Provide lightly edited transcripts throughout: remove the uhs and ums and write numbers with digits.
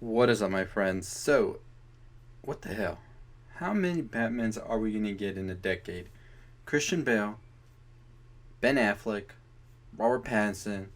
What is up, my friends? So, what the hell? How many Batmans are we gonna get in a decade? Christian Bale, Ben Affleck, Robert Pattinson,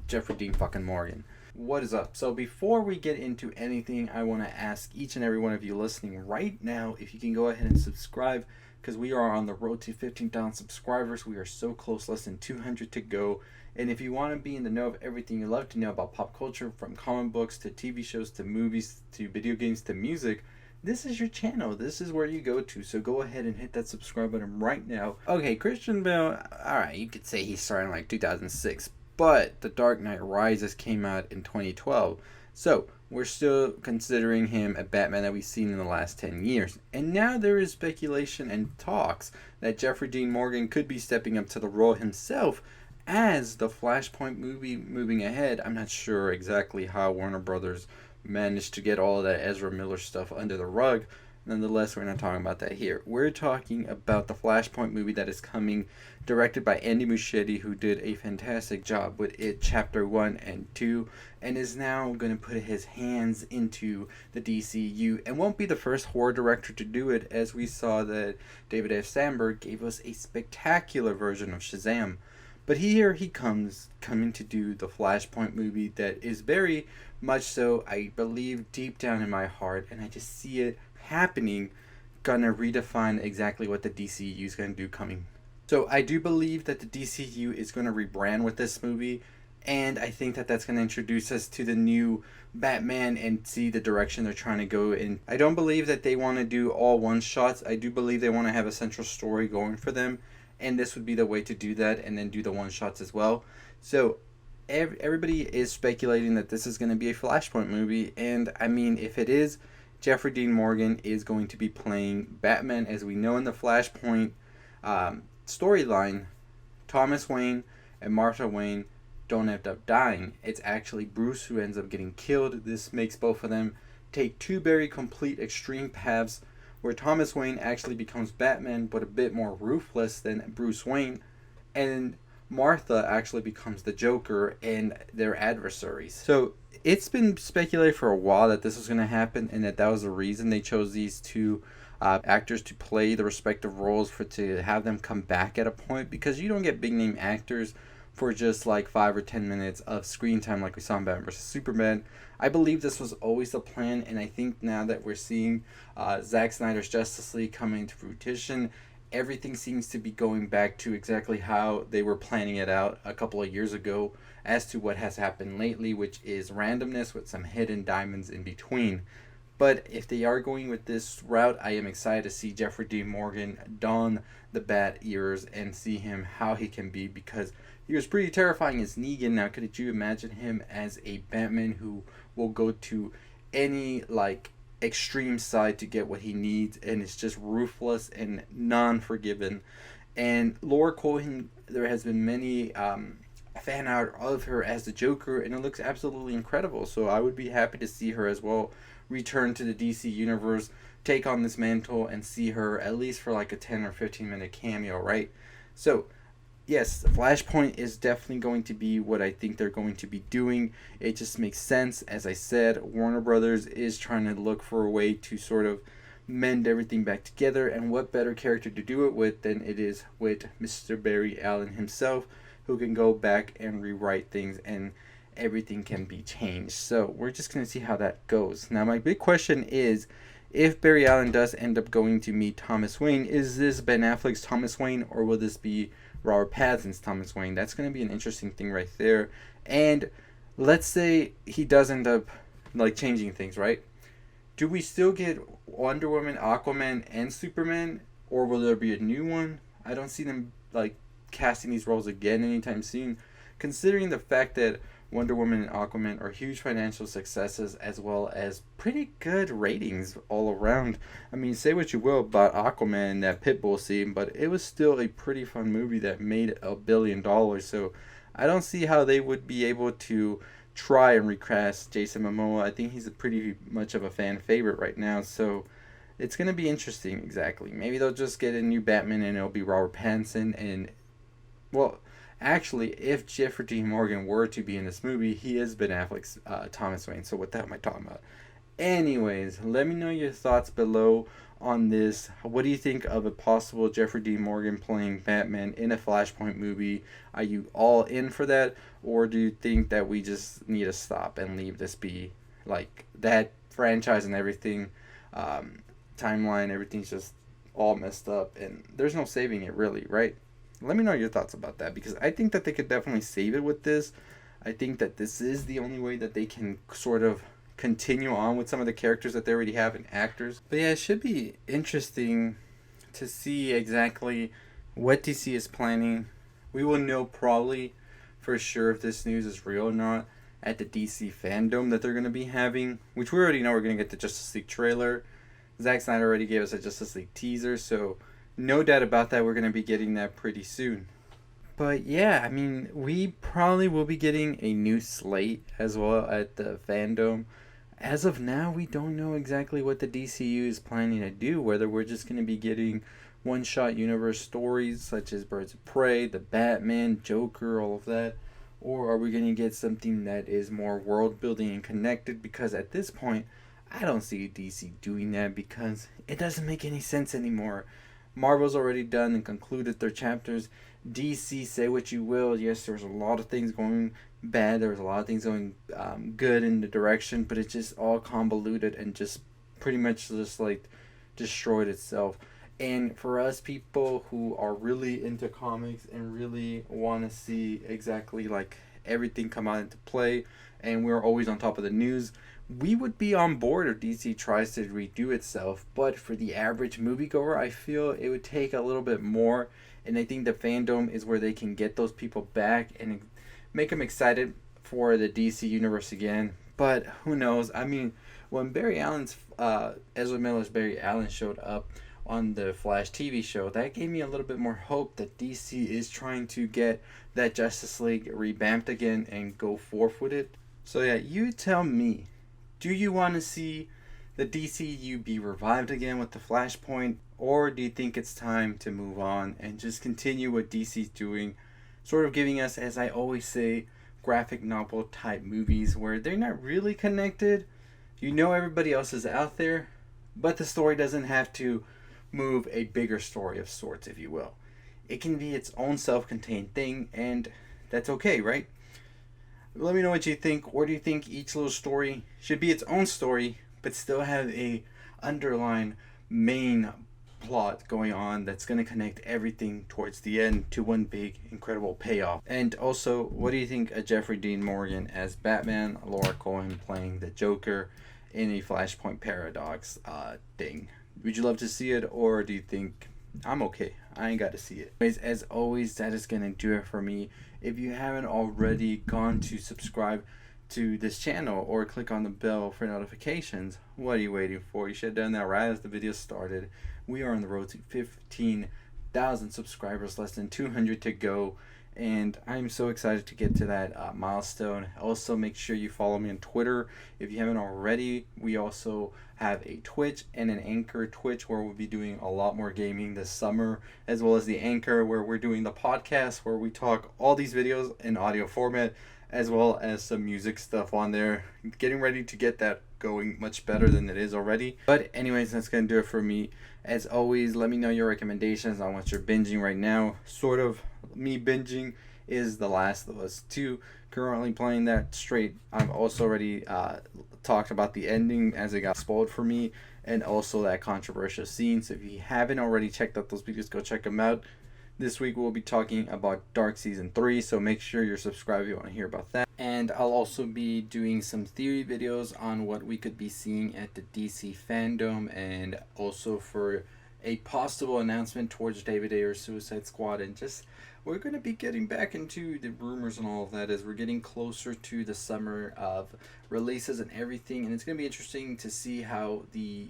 Jeffrey Dean fucking Morgan. What is up? So, before we get into anything, I want to ask each and every one of you listening right now if you can go ahead and subscribe because we are on the road to 15,000 subscribers. We are so close, less than 200 to go. And if you want to be in the know of everything you love to know about pop culture, from comic books to TV shows to movies to video games to music, this is your channel. This is where you go to. So go ahead and hit that subscribe button right now. Okay, Christian Bale, alright, you could say he's starting like 2006, but The Dark Knight Rises came out in 2012. So we're still considering him a Batman that we've seen in the last 10 years. And now there is speculation and talks that Jeffrey Dean Morgan could be stepping up to the role himself as the Flashpoint movie moving ahead. I'm not sure exactly how Warner Brothers managed to get all of that Ezra Miller stuff under the rug. Nonetheless, we're not talking about that here. We're talking about the Flashpoint movie that is coming, directed by Andy Muschietti, who did a fantastic job with it, Chapter 1 and 2, and is now going to put his hands into the DCU, and won't be the first horror director to do it, as we saw that David F. Sandberg gave us a spectacular version of Shazam. But here he comes, coming to do the Flashpoint movie that is very much so, I believe, deep down in my heart, and I just see it happening, gonna redefine exactly what the DCU is gonna do coming. So I do believe that the DCU is gonna rebrand with this movie, and I think that that's gonna introduce us to the new Batman and see the direction they're trying to go in. I don't believe that they want to do all one shots. I do believe they want to have a central story going for them, and this would be the way to do that, and then do the one shots as well. So everybody is speculating that this is going to be a Flashpoint movie, and I mean, if it is, Jeffrey Dean Morgan is going to be playing Batman. As we know in the Flashpoint storyline, Thomas Wayne and Martha Wayne don't end up dying. It's actually Bruce who ends up getting killed. This makes both of them take two very complete extreme paths, where Thomas Wayne actually becomes Batman, but a bit more ruthless than Bruce Wayne, and Martha actually becomes the Joker, and their adversaries. So it's been speculated for a while that this was going to happen, and that was the reason they chose these two actors to play the respective roles, for to have them come back at a point, because you don't get big name actors for just like 5 or 10 minutes of screen time like we saw in Batman vs Superman. I believe this was always the plan, and I think now that we're seeing Zack Snyder's Justice League coming to fruition, everything seems to be going back to exactly how they were planning it out a couple of years ago, as to what has happened lately, which is randomness with some hidden diamonds in between. But if they are going with this route, I am excited to see Jeffrey Dean Morgan don the bat ears and see him how he can be, because he was pretty terrifying as Negan. Now, could you imagine him as a Batman who will go to any like extreme side to get what he needs, and it's just ruthless and non-forgiven? And Laura Cohen, there has been many fan art of her as the Joker, and it looks absolutely incredible. So I would be happy to see her as well return to the DC universe, take on this mantle, and see her at least for like a 10 or 15 minute cameo, right? So yes, Flashpoint is definitely going to be what I think they're going to be doing. It just makes sense. As I said, Warner Brothers is trying to look for a way to sort of mend everything back together, and what better character to do it with than it is with Mr. Barry Allen himself, who can go back and rewrite things, and everything can be changed. So we're just going to see how that goes. Now, my big question is, if Barry Allen does end up going to meet Thomas Wayne, is this Ben Affleck's Thomas Wayne, or will this be Robert Pattinson's Thomas Wayne? That's going to be an interesting thing right there. And let's say he does end up like changing things, right? Do we still get Wonder Woman, Aquaman, and Superman, or will there be a new one? I don't see them like casting these roles again anytime soon, considering the fact that Wonder Woman and Aquaman are huge financial successes, as well as pretty good ratings all around. I mean, say what you will about Aquaman and that Pitbull scene, but it was still a pretty fun movie that made $1 billion. So I don't see how they would be able to try and recast Jason Momoa. I think he's a pretty much of a fan favorite right now. So it's going to be interesting, exactly. Maybe they'll just get a new Batman and it'll be Robert Pattinson, and well, Actually, if Jeffrey Dean Morgan were to be in this movie, he is Ben Affleck's Thomas Wayne. So what the hell am I talking about? Anyways, let me know your thoughts below on this. What do you think of a possible Jeffrey Dean Morgan playing Batman in a Flashpoint movie? Are you all in for that? Or do you think that we just need to stop and leave this be? Like, that franchise and everything, timeline, everything's just all messed up and there's no saving it really, right? Let me know your thoughts about that because I think that they could definitely save it with this. I think that this is the only way that they can sort of continue on with some of the characters that they already have and actors. But yeah, it should be interesting to see exactly what DC is planning. We will know probably for sure if this news is real or not at the DC fandom that they're going to be having, which we already know we're going to get the Justice League trailer. Zack Snyder already gave us a Justice League teaser, so no doubt about that, we're going to be getting that pretty soon. But yeah, I mean, we probably will be getting a new slate as well at the fandom. As of now, we don't know exactly what the DCU is planning to do, whether we're just going to be getting one-shot universe stories such as Birds of Prey, the Batman, Joker, all of that, or are we going to get something that is more world-building and connected? Because at this point, I don't see DC doing that because it doesn't make any sense anymore. Marvel's already done and concluded their chapters. DC, say what you will. Yes, there's a lot of things going bad. There was a lot of things going good in the direction, but it just all convoluted and just pretty much just like destroyed itself. And for us people who are really into comics and really want to see exactly like everything come out into play, and we're always on top of the news, we would be on board if DC tries to redo itself. But for the average moviegoer, I feel it would take a little bit more. And I think the fandom is where they can get those people back and make them excited for the DC universe again. But who knows? I mean, when Ezra Miller's Barry Allen showed up on the Flash TV show, that gave me a little bit more hope that DC is trying to get that Justice League revamped again and go forth with it. So yeah, you tell me. Do you want to see the DCU be revived again with the Flashpoint? Or do you think it's time to move on and just continue what DC's doing? Sort of giving us, as I always say, graphic novel type movies where they're not really connected. You know everybody else is out there, but the story doesn't have to move a bigger story of sorts, if you will. It can be its own self-contained thing, and that's okay, right? Let me know what you think. Or do you think each little story should be its own story, but still have a underlying main plot going on that's going to connect everything towards the end to one big, incredible payoff? And also, what do you think of Jeffrey Dean Morgan as Batman, Laura Cohen playing the Joker in a Flashpoint paradox thing? Would you love to see it, or do you think I'm okay? I ain't got to see it. Anyways, as always, that is going to do it for me. If you haven't already gone to subscribe to this channel or click on the bell for notifications, what are you waiting for? You should have done that right as the video started. We are on the road to 15,000 subscribers, less than 200 to go. And I'm so excited to get to that milestone. Also, make sure you follow me on Twitter if you haven't already. We also have a Twitch and an Anchor. Twitch, where we'll be doing a lot more gaming this summer, as well as the Anchor, where we're doing the podcast, where we talk all these videos in audio format, as well as some music stuff on there. Getting ready to get that going much better than it is already. But anyways, that's going to do it for me. As always, let me know your recommendations on what you're binging right now. Sort of me binging is The Last of Us 2. Currently playing that straight. I've also already talked about the ending as it got spoiled for me, and also that controversial scene. So if you haven't already checked out those videos, go check them out. This week we'll be talking about Dark Season 3, so make sure you're subscribed if you want to hear about that. And I'll also be doing some theory videos on what we could be seeing at the DC fandom, and also for a possible announcement towards David Ayer's Suicide Squad. And just, we're going to be getting back into the rumors and all of that as we're getting closer to the summer of releases and everything. And it's going to be interesting to see how the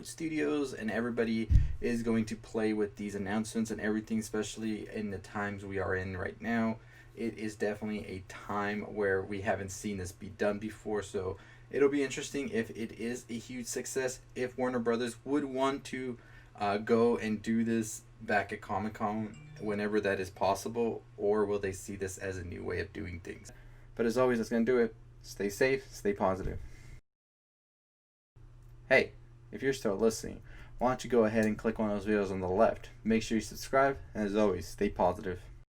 studios and everybody is going to play with these announcements and everything, especially in the times we are in right now. It is definitely a time where we haven't seen this be done before, so it'll be interesting if it is a huge success, if Warner Brothers would want to go and do this back at Comic-Con whenever that is possible, or will they see this as a new way of doing things? But as always, that's going to do it. Stay safe, stay positive. Hey, if you're still listening, why don't you go ahead and click one of those videos on the left? Make sure you subscribe, and as always, stay positive.